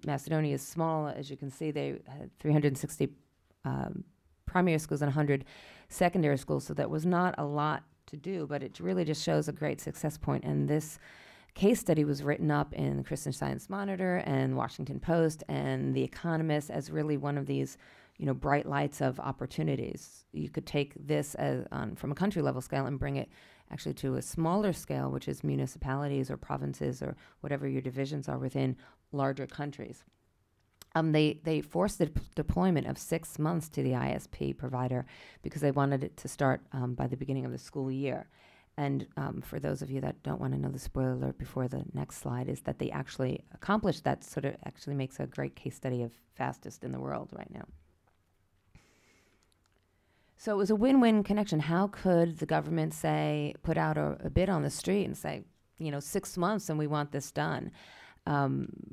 Macedonia is small, as you can see. They had 360 primary schools and 100 secondary schools, so that was not a lot to do, but it really just shows a great success point. And this case study was written up in the Christian Science Monitor and Washington Post and The Economist as really one of these, bright lights of opportunities. You could take this from a country level scale and bring it actually to a smaller scale, which is municipalities or provinces or whatever your divisions are within larger countries. They forced the deployment of 6 months to the ISP provider because they wanted it to start by the beginning of the school year. And for those of you that don't want to know the spoiler alert before the next slide, is that they actually accomplished that. Sort of actually makes a great case study of fastest in the world right now. So it was a win-win connection. How could the government put out a bid on the street and say, 6 months and we want this done?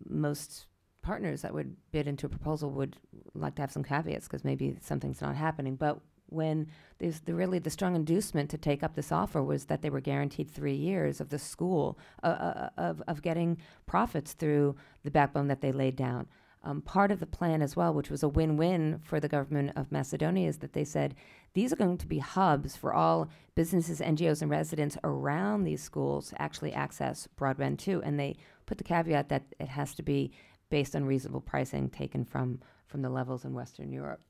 Most partners that would bid into a proposal would like to have some caveats because maybe something's not happening. But when there's the strong inducement to take up this offer was that they were guaranteed 3 years of the school of getting profits through the backbone that they laid down. Part of the plan as well, which was a win-win for the government of Macedonia, is that they said these are going to be hubs for all businesses, NGOs, and residents around these schools to actually access broadband too. And they put the caveat that it has to be based on reasonable pricing taken from the levels in Western Europe.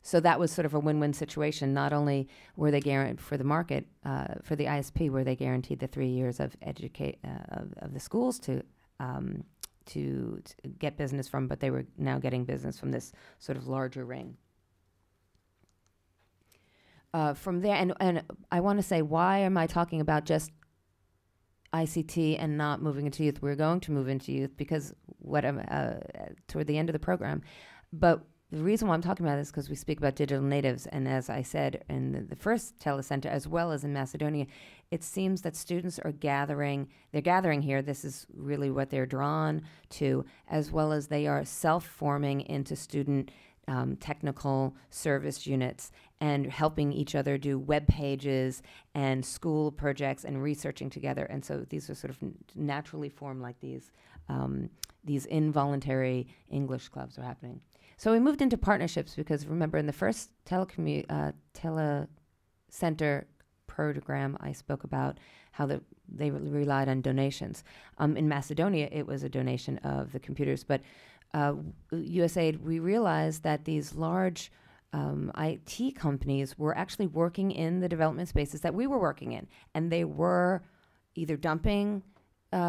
So that was sort of a win-win situation. Not only were they guaranteed for the market, for the ISP, were they guaranteed the 3 years of of the schools to get business from, but they were now getting business from this sort of larger ring. From there, and I want to say, why am I talking about just ICT and not moving into youth? We're going to move into youth because toward the end of the program. But the reason why I'm talking about this is because we speak about digital natives. And as I said in the first telecenter, as well as in Macedonia, it seems that students are gathering here. This is really what they're drawn to, as well as they are self-forming into student technical service units and helping each other do web pages and school projects and researching together. And so these are sort of naturally formed, like these involuntary English clubs are happening. So we moved into partnerships because, remember, in the first telecenter program, I spoke about how they relied on donations. In Macedonia, it was a donation of the computers. But USAID, we realized that these large IT companies were actually working in the development spaces that we were working in. And they were either dumping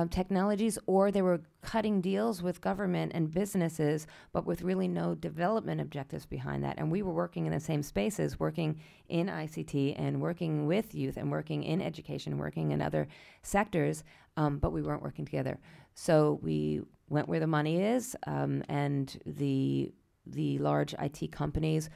technologies, or they were cutting deals with government and businesses, but with really no development objectives behind that. And we were working in the same spaces, working in ICT and working with youth and working in education, working in other sectors, but we weren't working together. So we went where the money is, and the large IT companies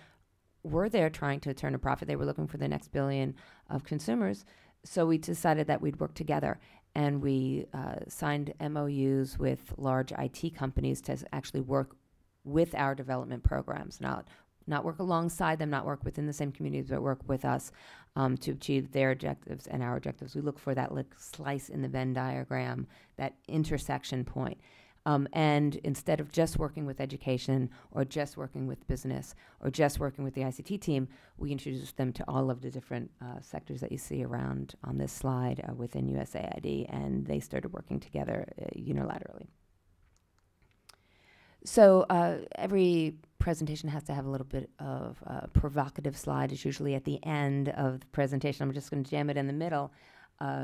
were there trying to turn a profit. They were looking for the next billion of consumers. So we decided that we'd work together. And we signed MOUs with large IT companies to actually work with our development programs, not work alongside them, not work within the same communities, but work with us to achieve their objectives and our objectives. We look for that slice in the Venn diagram, that intersection point. And instead of just working with education or just working with business or just working with the ICT team, we introduced them to all of the different sectors that you see around on this slide within USAID, and they started working together unilaterally. So every presentation has to have a little bit of a provocative slide. It's usually at the end of the presentation. I'm just going to jam it in the middle.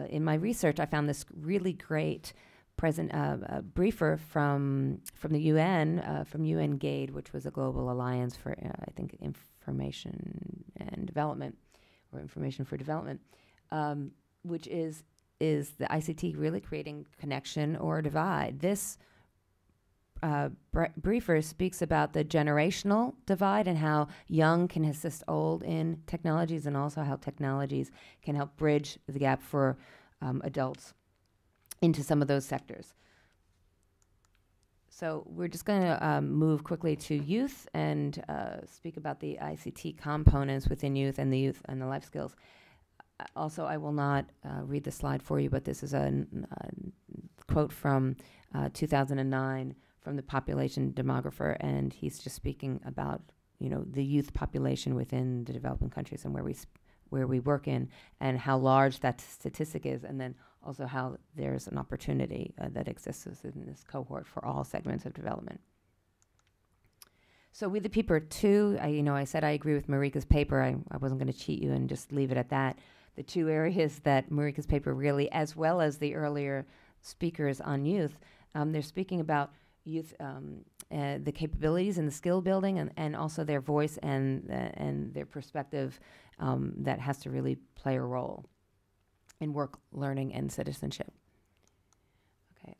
In my research, I found this really great briefer from the UN, from UN GAID, which was a global alliance for, I think, information and development, or information for development, which is the ICT really creating connection or divide? This briefer speaks about the generational divide and how young can assist old in technologies, and also how technologies can help bridge the gap for adults into some of those sectors. So we're just going to move quickly to youth and speak about the ICT components within youth and the life skills. Also, I will not read the slide for you, but this is a quote from 2009 from the population demographer, and he's just speaking about, the youth population within the developing countries and where we work in, and how large that statistic is, and then also how there's an opportunity that exists in this cohort for all segments of development. So We the People 2, I said I agree with Marika's paper. I wasn't going to cheat you and just leave it at that. The two areas that Marika's paper really, as well as the earlier speakers on youth, they're speaking about youth, the capabilities and the skill building, and also their voice and their perspective that has to really play a role in work, learning, and citizenship. Okay,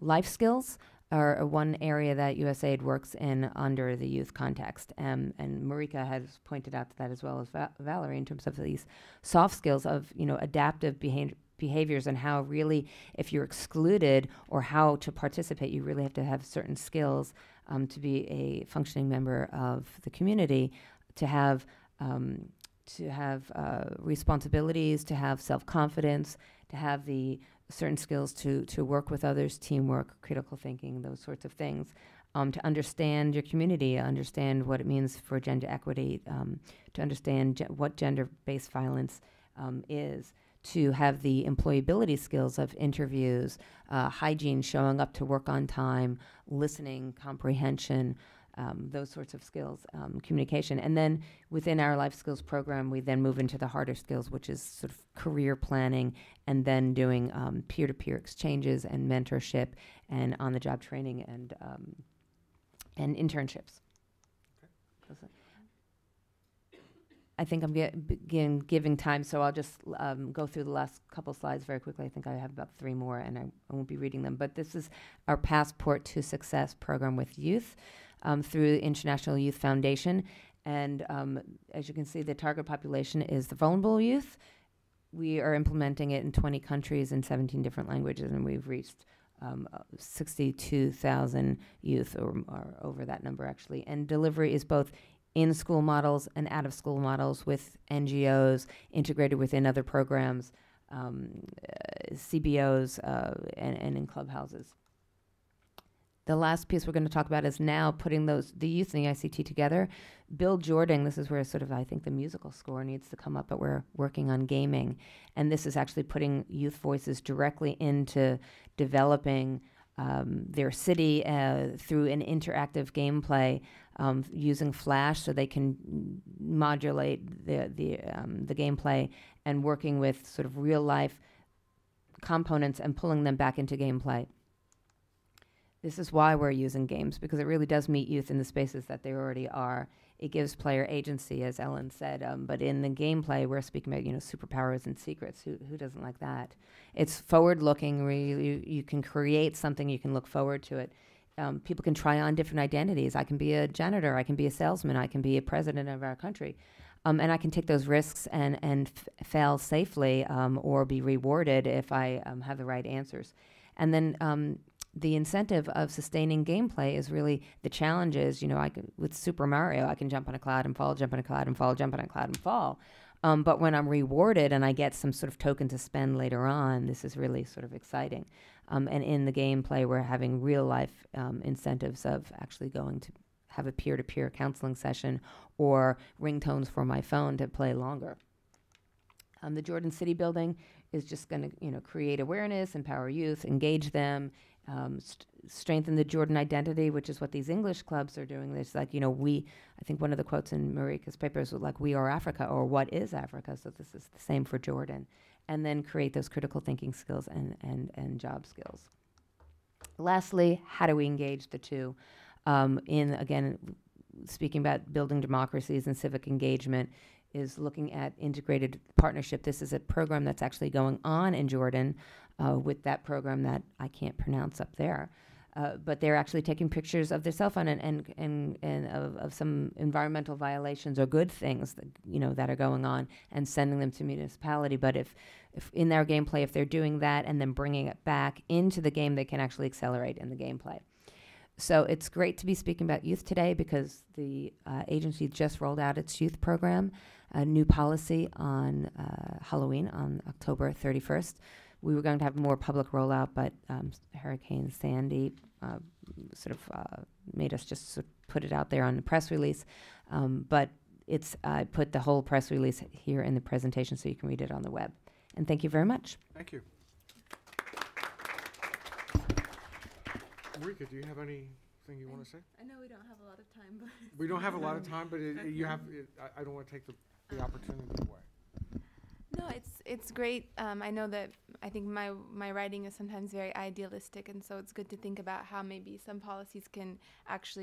life skills are one area that USAID works in under the youth context. And Marika has pointed out that as well as Valerie, in terms of these soft skills of, adaptive behaviors, and how really, if you're excluded or how to participate, you really have to have certain skills to be a functioning member of the community, to have responsibilities, to have self-confidence, to have the certain skills to work with others, teamwork, critical thinking, those sorts of things, to understand your community, understand what it means for gender equity, to understand what gender-based violence is, to have the employability skills of interviews, hygiene, showing up to work on time, listening, comprehension, those sorts of skills, communication. And then within our life skills program, we then move into the harder skills, which is sort of career planning, and then doing peer-to-peer exchanges and mentorship and on-the-job training and internships. Okay. I think I'm giving time, so I'll just go through the last couple slides very quickly. I think I have about 3 more, and I won't be reading them. But this is our Passport to Success program with youth. Through the International Youth Foundation. And as you can see, the target population is the vulnerable youth. We are implementing it in 20 countries in 17 different languages, and we've reached 62,000 youth, or over that number, actually. And delivery is both in-school models and out-of-school models with NGOs integrated within other programs, CBOs, and in clubhouses. The last piece we're going to talk about is now putting the youth and the ICT together. Build Jordan, this is where sort of I think the musical score needs to come up, but we're working on gaming. And this is actually putting youth voices directly into developing their city through an interactive gameplay, using Flash so they can modulate the gameplay, and working with sort of real life components and pulling them back into gameplay. This is why we're using games, because it really does meet youth in the spaces that they already are. It gives player agency, as Ellen said, but in the gameplay, we're speaking about, superpowers and secrets. Who doesn't like that? It's forward-looking, where you can create something, you can look forward to it. People can try on different identities. I can be a janitor, I can be a salesman, I can be a president of our country. And I can take those risks and fail safely, or be rewarded if I have the right answers. And then the incentive of sustaining gameplay is really the challenges. With Super Mario, I can jump on a cloud and fall, jump on a cloud and fall, jump on a cloud and fall. But when I'm rewarded and I get some sort of token to spend later on, this is really sort of exciting. And in the gameplay, we're having real life incentives of actually going to have a peer-to-peer counseling session, or ringtones for my phone to play longer. The Jordan City building is just going to, create awareness, empower youth, engage them, strengthen the Jordan identity, which is what these English clubs are doing. It's like, I think one of the quotes in Marika's papers was like, "We are Africa," or "What is Africa?" So this is the same for Jordan. And then create those critical thinking skills and job skills. Lastly, how do we engage the two? Again, speaking about building democracies and civic engagement, is looking at integrated partnership. This is a program that's actually going on in Jordan with that program that I can't pronounce up there. But they're actually taking pictures of their cell phone and of some environmental violations or good things that are going on, and sending them to municipality. But if in their gameplay, if they're doing that and then bringing it back into the game, they can actually accelerate in the gameplay. So it's great to be speaking about youth today, because the agency just rolled out its youth program, a new policy on Halloween on October 31st. we were going to have more public rollout, but Hurricane Sandy sort of made us just sort of put it out there on the press release. But I put the whole press release here in the presentation so you can read it on the web. And thank you very much. Thank you. Marika, do you have anything you want to say? I know we don't have a lot of time, but We don't have a lot of time, but you have. I don't want to take the opportunity away. no, it's great. I know that I think my writing is sometimes very idealistic, and so it's good to think about how maybe some policies can actually